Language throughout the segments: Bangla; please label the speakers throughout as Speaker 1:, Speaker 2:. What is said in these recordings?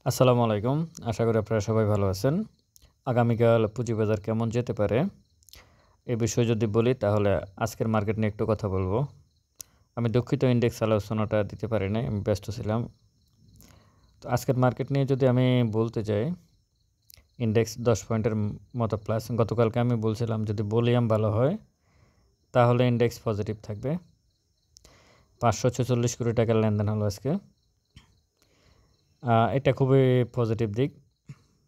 Speaker 1: আসসালামু আলাইকুম। আশা করি আপনারা সবাই ভালো আছেন। আগামীকাল পুঁজিবাজার কেমন যেতে পারে? এ বিষয়ে যদি বলি তাহলে আজকের মার্কেট নিয়ে একটু কথা বলব। আমি দুঃখিত ইনডেক্স আলোচনাটা দিতে পারি নাই। আমি ব্যস্ত ছিলাম। তো আজকের মার্কেট নিয়ে যদি আমি বলতে যাই, ইনডেক্স ১০ পয়েন্টের মতো প্লাস। গতকালকে আমি বলছিলাম যদি ভলিউম ভালো হয় তাহলে ইনডেক্স পজিটিভ থাকবে। ৫৪৬ কোটি টাকার লেনদেন হলো আজকে। এটা খুবই পজিটিভ দিক।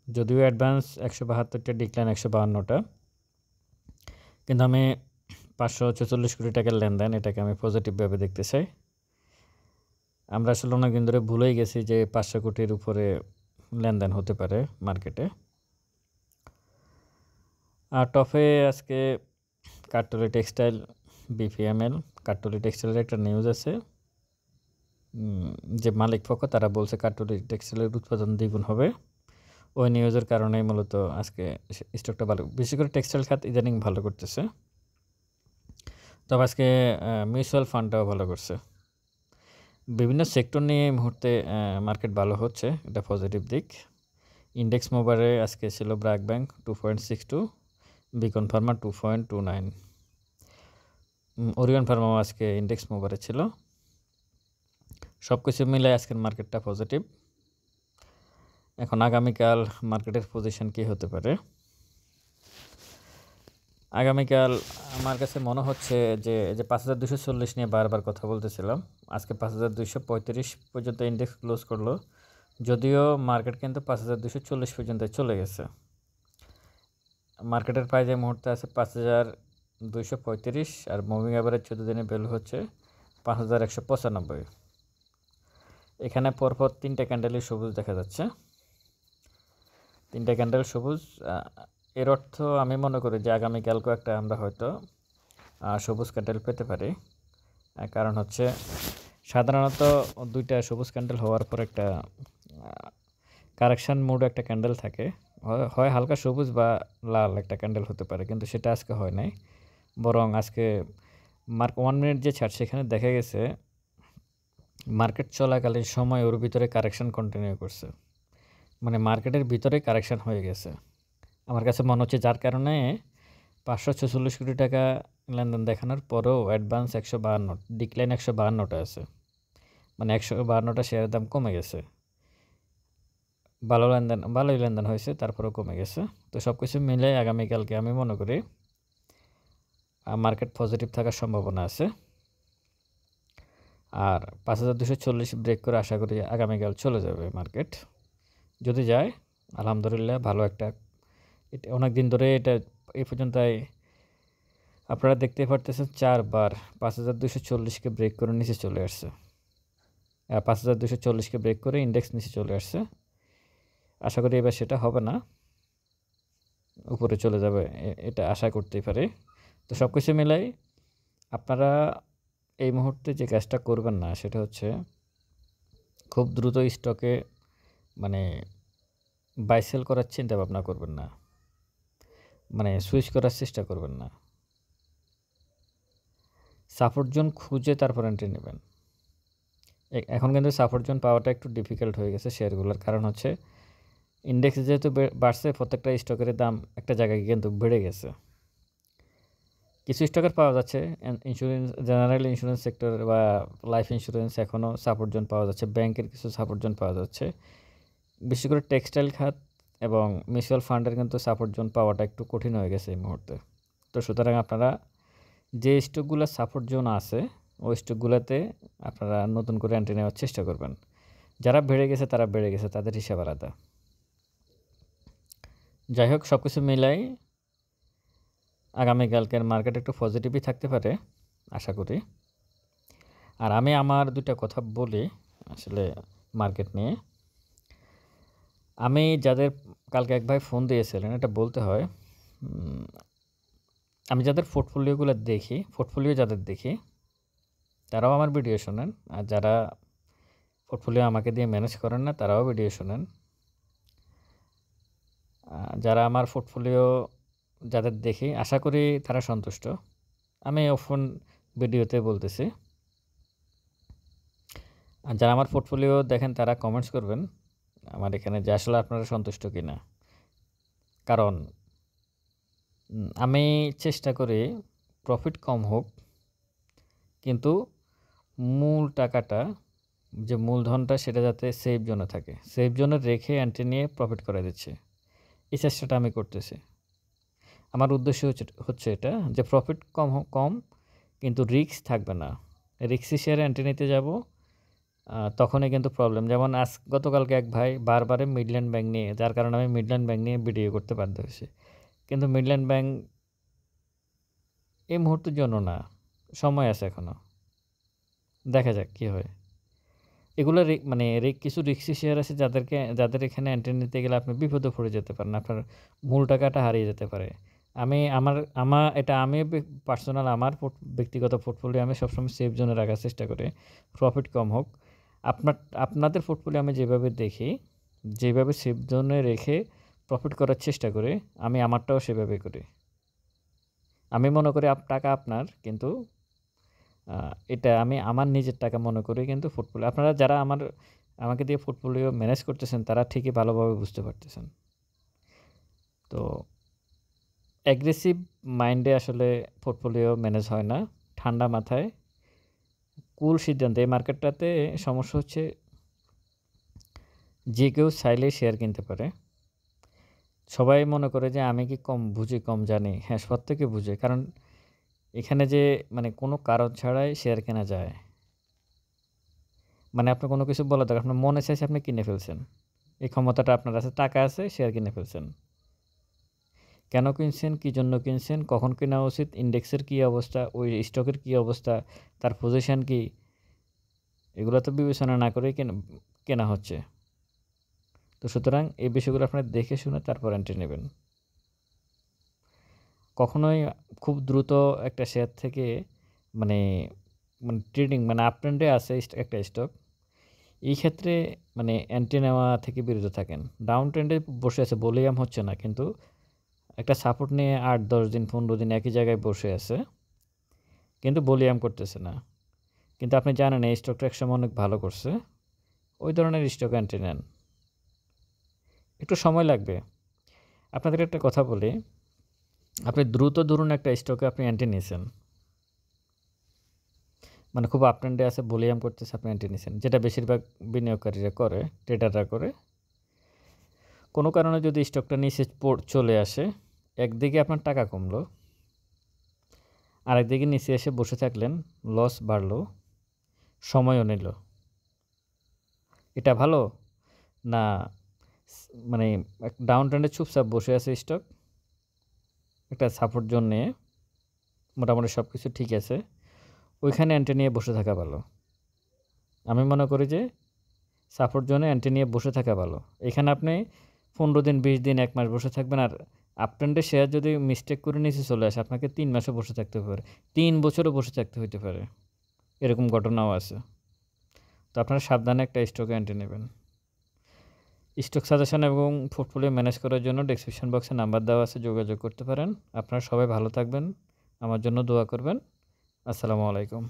Speaker 1: যদিও অ্যাডভান্স ১৭২ টা, ডিক্লাইন ১৫২ টা। কিন্তু আমি ৫৪৬ কোটি টাকার লেনদেন এটাকে আমি পজিটিভ ভাবে দেখতে চাই। আমরা আসলে অনেকদিন ধরে ভুলেই গেছি যে ৫০০ কোটির উপরে লেনদেন হতে পারে মার্কেটে। আর টপে আজকে কাঠতলী টেক্সটাইল, বিপিএমএল, কাঠতলী টেক্সটাইলের একটা নিউজ আছে। যে মালিক পক্ষ তারা বলছে কাঠতলী টেক্সটাইলের উৎপাদন দ্বিগুণ হবে। ওই নিউজের কারণেই মূলত আজকে স্টকটা ভালো, বিশেষ করে টেক্সটাইল খাত ইদানিং ভালো করতেছে। তবে আজকে মিউচুয়াল ফান্ডটাও ভালো করছে। বিভিন্ন সেক্টর নিয়ে এই মুহূর্তে মার্কেট ভালো হচ্ছে, এটা পজিটিভ দিক। ইন্ডেক্স মোবারে আজকে ছিল ব্র্যাক ব্যাংক 2.62, বিকন ফার্মা 2.29, ওরিয়ন ফার্মাও আজকে ইন্ডেক্স মোবারে ছিল। সব কিছু মিলে আজকের মার্কেটটা পজিটিভ। এখন আগামীকাল মার্কেটের পজিশন কী হতে পারে? আগামীকাল আমার কাছে মনে হচ্ছে যে ৫,২৪০ নিয়ে বারবার কথা বলতেছিলাম। আজকে ৫,২৩৫ পর্যন্ত ইন্ডেক্স ক্লোজ করলো। যদিও মার্কেট কিন্তু ৫,২৪০ পর্যন্ত চলে গেছে। মার্কেটের প্রাইস এই মুহূর্তে আছে ৫,২৩৫ আর মুভিং অ্যাভারেজ ১৪ দিনের ভ্যালু হচ্ছে ৫,১৯৫। এখানে পরপর ৩টা ক্যান্ডেলই সবুজ দেখা যাচ্ছে। ৩টা ক্যান্ডেল সবুজ। এর অর্থ আমি মনে করি যে আগামীকালকেও একটা আমরা হয়তো সবুজ ক্যান্ডেল পেতে পারি। কারণ হচ্ছে সাধারণত ২টা সবুজ ক্যান্ডেল হওয়ার পর একটা কারেকশান মোড একটা ক্যান্ডেল থাকে। হয় হালকা সবুজ বা লাল একটা ক্যান্ডেল হতে পারে, কিন্তু সেটা আজকে হয় নাই। বরং আজকে 1 মিনিট যে ছাড় সেখানে দেখা গেছে মার্কেট চলাকালীন সময় ওর ভিতরে কারেকশান কন্টিনিউ করছে। মানে মার্কেটের ভিতরে কারেকশান হয়ে গেছে আমার কাছে মনে হচ্ছে, যার কারণে ৫৪৬ কোটি টাকা লেনদেন দেখানোর পরেও অ্যাডভান্স ১৫২, ডিক্লাইন ১৫২টা আছে। মানে ১৫২টা শেয়ারের দাম কমে গেছে। ভালোই লেনদেন হয়েছে, তারপরেও কমে গেছে। তো সব কিছু মিলে আগামীকালকে আমি মনে করি মার্কেট পজিটিভ থাকার সম্ভাবনা আছে। আর ৫,২৪০ ব্রেক করে আশা করি আগামীকাল চলে যাবে মার্কেট। যদি যায় আলহামদুলিল্লাহ, ভালো একটা, এটা অনেক দিন ধরে এটা এই পর্যন্ত আপনারা দেখতেই পারতেছেন ৪ বার ৫,২৪০কে ব্রেক করে নিচে চলে আসছে। ৫,২৪০কে ব্রেক করে ইন্ডেক্স নিচে চলে আসছে। আশা করি এবার সেটা হবে না, উপরে চলে যাবে, এটা আশা করতেই পারি। তো সব কিছু মিলাই আপনারা এই মুহূর্তে যে কাজটা করবেন না সেটা হচ্ছে খুব দ্রুত স্টকে মানে বাই সেল করার চিন্তা ভাবনা করবেন না, মানে সুইচ করার চেষ্টা করবেন না। সাপোর্ট জোন খুঁজে তারপর এন্ট্রি নেবেন। এখন কিন্তু সাপোর্ট জোন পাওয়াটা একটু ডিফিকাল্ট হয়ে গেছে শেয়ারগুলোর, কারণ হচ্ছে ইন্ডেক্স যেহেতু বাড়ছে, প্রত্যেকটা স্টকের দাম একটা জায়গায় কিন্তু বেড়ে গেছে। কিছু স্টকের পাওয়া যাচ্ছে, ইন্স্যুরেন্স, জেনারেল ইন্স্যুরেন্স সেক্টর বা লাইফ ইন্স্যুরেন্স এখনও সাপোর্ট জোন পাওয়া যাচ্ছে, ব্যাংকের কিছু সাপোর্ট জোন পাওয়া যাচ্ছে। বিশেষ করে টেক্সটাইল খাত এবং মিউচুয়াল ফান্ডের কিন্তু সাপোর্ট জোন পাওয়াটা একটু কঠিন হয়ে গেছে এই মুহূর্তে। তো সুতরাং আপনারা যে স্টকগুলো সাপোর্ট জোন আছে ওই স্টকগুলোতে আপনারা নতুন করে এন্ট্রি নেওয়ার চেষ্টা করবেন। যারা বেড়ে গেছে তারা বেড়ে গেছে, তাদের হিসাব আলাদা। যাই হোক, সব কিছু মিলাই আগামীকালকের মার্কেট একটু পজিটিভই থাকতে পারে আশা করি। আর আমি আমার 2টা কথা বলি আসলে মার্কেট নিয়ে। আমি যাদের, কালকে এক ভাই ফোন দিয়েছিলেন, এটা বলতে হয়, আমি যাদের পোর্টফোলিও যাদের দেখি তারাও আমার ভিডিও শোনেন, আর যারা পোর্টফোলিও আমাকে দিয়ে ম্যানেজ করেন না তারাও ভিডিও শোনেন। যারা আমার পোর্টফোলিও যাদের দেখি আশা করি তারা সন্তুষ্ট। আমি ওপেন ভিডিওতে বলতেছি। আর যারা আমার পোর্টফোলিও দেখেন তারা কমেন্টস করবেন আমার এখানে যে আসলে আপনারা সন্তুষ্ট কিনা। কারণ আমি চেষ্টা করি প্রফিট কম হোক, কিন্তু মূল টাকাটা যে মূলধনটা সেটা যাতে সেফ জোনে থাকে। সেফ জোনে রেখে এন্ট্রি নিয়ে প্রফিট করে দিচ্ছি। এই চেষ্টাটা আমি করতেছি। আমার উদ্দেশ্য হচ্ছে এটা যে প্রফিট কম কিন্তু রিস্ক থাকবে না। রিস্কি শেয়ারে এন্ট্রি নিতে যাব, তখনই কিন্তু প্রবলেম। যেমন গতকালকে এক ভাই বারবারে মিডল্যান্ড ব্যাংক নিয়ে, যার কারণে আমি মিডল্যান্ড ব্যাংক নিয়ে ভিডিও করতে বাধ্য হয়েছি। কিন্তু মিডল্যান্ড ব্যাংক এই মুহূর্তের জন্য না, সময় আছে এখনও। দেখা যাক কী হয়। এগুলো মানে কিছু রিস্কি শেয়ার আছে যাদের এখানে এন্ট্রি নিতে গেলে আপনি বিপদে পড়ে যেতে পারেন। আপনার মূল টাকাটা হারিয়ে যেতে পারে। আমি পার্সোনাল আমার ব্যক্তিগত পোর্টফোলিও আমি সবসময় সেফ জোনে রাখার চেষ্টা করি, প্রফিট কম হোক। আপনাদের পোর্টফোলিও আমি যেভাবে দেখি, যেভাবে সেফ জোনে রেখে প্রফিট করার চেষ্টা করি, আমি আমারটাও সেভাবে করি। আমি মনে করি টাকা আপনার, কিন্তু এটা আমি আমার নিজের টাকা মনে করি, কিন্তু পোর্টফোলিও আপনারা যারা আমাকে দিয়ে পোর্টফোলিও ম্যানেজ করতেছেন তারা ঠিকই ভালোভাবে বুঝতে পারতেছেন। তো অ্যাগ্রেসিভ মাইন্ডে আসলে পোর্টফোলিও ম্যানেজ হয় না। ঠান্ডা মাথায় কুল সিদ্ধান্তে। এই মার্কেটটাতে সমস্যা হচ্ছে যে কেউ চাইলেই শেয়ার কিনতে পারে। সবাই মনে করে যে আমি কি কম বুঝি, কম জানি। হ্যাঁ, প্রত্যেকে বুঝে। কারণ এখানে যে মানে কোনো কারণ ছাড়াই শেয়ার কেনা যায়। মানে আপনার কোনো কিছু বলা দরকার, আপনার মনে চাইছে আপনি কিনে ফেলছেন। এই ক্ষমতাটা আপনার আছে, টাকা আছে, শেয়ার কিনে ফেলছেন। কেন কিনছেন, কী জন্য কিনছেন, কখন কেনা উচিত, ইন্ডেক্সের কী অবস্থা, ওই স্টকের কী অবস্থা, তার পজিশন কী, এগুলো তো বিবেচনা না করেই কেনা হচ্ছে। তো সুতরাং এই বিষয়গুলো আপনারা দেখে শুনে তারপর এন্ট্রি নেবেন। কখনোই খুব দ্রুত একটা শেয়ার থেকে মানে ট্রেডিং আপ ট্রেন্ডে আছে একটা স্টক, এই ক্ষেত্রে এন্ট্রি নেওয়া থেকে বিরত থাকেন। ডাউন ট্রেন্ডে বসে আছে, ভলিউম হচ্ছে না, কিন্তু একটা সাপোর্ট নিয়ে 8-10 দিন 15 দিন একই জায়গায় বসে আছে, কিন্তু ভলিউম করতেছে না। কিন্তু আপনি জানেন এই স্টকটা একসময় অনেক ভালো করছে, ওই ধরনের স্টক এন্ট্রি নেন। একটু সময় লাগবে। আপনাদের একটা কথা বলি, আপনি দ্রুত ধরুন একটা স্টকে আপনি এন্ট্রি নিয়েছেন, খুব আপ ট্রেন্ডে আছে, ভলিউম করতেছে, আপনি এন্ট্রি নিয়েছেন, যেটা বেশিরভাগ বিনিয়োগকারীরা করে, ট্রেডাররা করে। কোনো কারণে যদি স্টকটা নিচে চলে আসে, একদিকে আপনার টাকা কমলো, আরেকদিকে নিচে এসে বসে থাকলেন, লস বাড়লো, সময়ও নিল। এটা ভালো না ডাউন ট্রেন্ডে চুপচাপ বসে আছে স্টক, একটা সাপোর্ট জোন নিয়ে মোটামুটি সব কিছু ঠিক আছে, ওইখানে এন্ট্রি নিয়ে বসে থাকা ভালো। আমি মনে করি যে সাপোর্ট জোনে এন্ট্রি নিয়ে বসে থাকা ভালো। এখানে আপনি 15 দিন 20 দিন 1 মাস বসে থাকবেন, আর আপ ট্রেন্ডে শেয়ার যদি মিস্টেক করে নিচে চলে আসে, আপনাকে 3 মাসও বসে থাকতে পারে, 3 বছরও বসে থাকতে হইতে পারে, এরকম ঘটনাও আছে। তো আপনারা সাবধানে একটা স্টকে এন্ট্রি নেবেন। স্টক সাজেশন এবং পোর্টফোলিও ম্যানেজ করার জন্য ডেসক্রিপশন বক্সে নাম্বার দেওয়া আছে, যোগাযোগ করতে পারেন। আপনারা সবাই ভালো থাকবেন, আমার জন্য দোয়া করবেন। আসসালামু আলাইকুম।